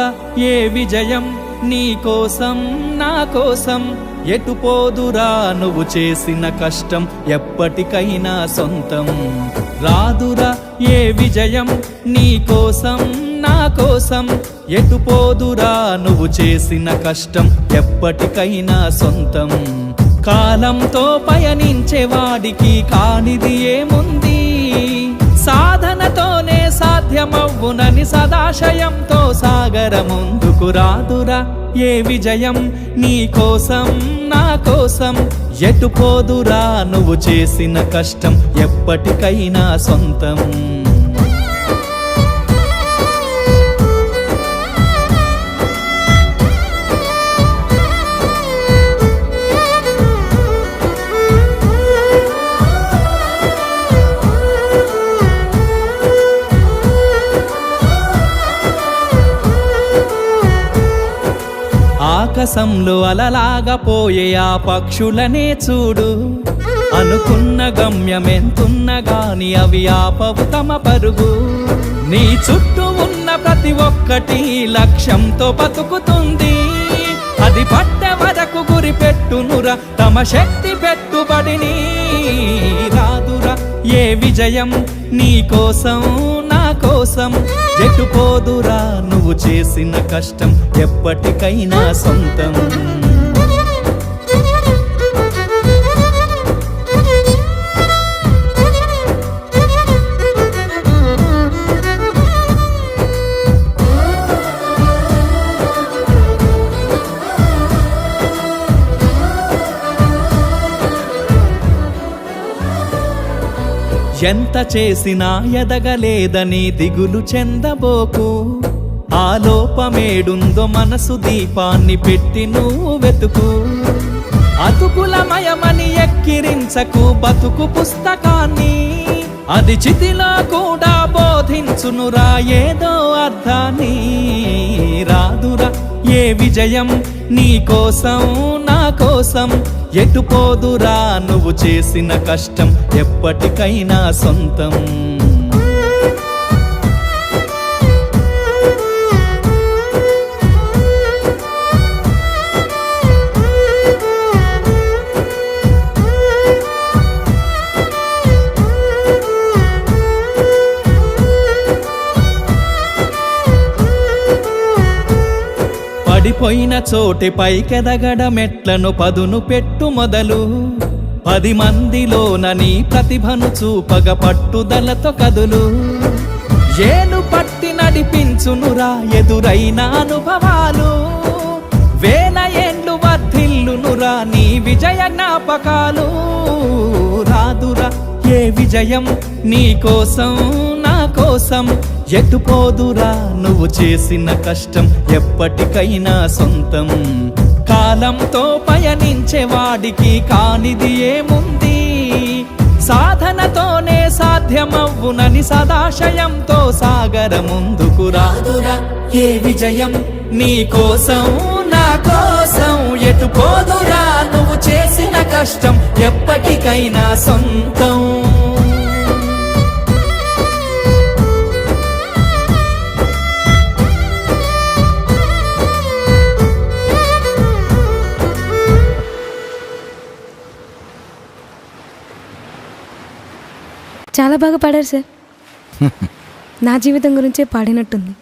రాదురా ఏ విజయం నీ కోసం నా కోసం, ఎటు పోదురా నువ్వు చేసిన కష్టం ఎప్పటికైనా సొంతం. రాదురా ఏ విజయం నీ కోసం నా కోసం, ఎటు పోదురా నువ్వు చేసిన కష్టం ఎప్పటికైనా సొంతం. కాలంతో పయనించేవాడికి కానిది ఏముంది, సాధనతోనే సాధ్యమవ్వునని సదాశయంతో సాగర ముందుకు. రాదురా ఏ విజయం నీ కోసం నా కోసం, ఎటు పోదురా నువ్వు చేసిన కష్టం ఎప్పటికైనా సొంతం. ఆకాశంలో అలలాగా పోయే ఆ పక్షులనే చూడు, అనుకున్న గమ్యమెంతున్న గాని అవి ఆపవు తమ పరుగు. నీ చుట్టూ ఉన్న ప్రతి ఒక్కటి లక్ష్యంతో బతుకుతుంది, అది పట్టే వరకు గురి పెట్టునురా తమ శక్తి పెట్టుబడిని. రాదురా ఏ విజయం నీ కోసం నా కోసం, ఎటు పోదురా నువ్వు చేసిన కష్టం ఎప్పటికైనా సొంతం. ఎంత చేసినా ఎదగలేదని దిగులు చెందబోకు, ఆ లోపమేడుందో మనసు దీపాన్ని పెట్టి నువ్వు వెతుకు. అతుకులమయమని ఎక్కిరించకు బతుకు పుస్తకాన్ని, అది చితిలో కూడా బోధించునురా ఏదో అర్థాన్ని. రాదురా ఏ విజయం నీ కోసం నా కోసం, ఎటు పోదురా నువ్వు చేసిన కష్టం ఎప్పటికైనా సొంతం. పడిపోయిన చోటి పైకెదగడ మెట్లను పదును పెట్టు మొదలు, 10 మందిలోన నీ ప్రతిభను చూపగ పట్టుదలతో కదులు. ఏలు పట్టి నడిపించునురా ఎదురైన అనుభవాలు, వేల ఏండ్లు వర్ధిల్లునురా నీ విజయ జ్ఞాపకాలు. రాదురా ఏ విజయం నీ కోసం నా కోసం, ఎటు పోదురా నువ్వు చేసిన కష్టం ఎప్పటికైనా సొంతం. కాలంతో పయనించేవాడికి కానిది ఏముంది, సాధనతోనే సాధ్యమవ్వునని సదాశయంతో సాగర ముందుకు. రాదురా ఏ విజయం నీ కోసం నా కోసం, ఎటు పోదురా నువ్వు చేసిన కష్టం ఎప్పటికైనా సొంతం. చాలా బాగా పాడారు సార్. నా జీవితం గురించే పాడినట్టుంది.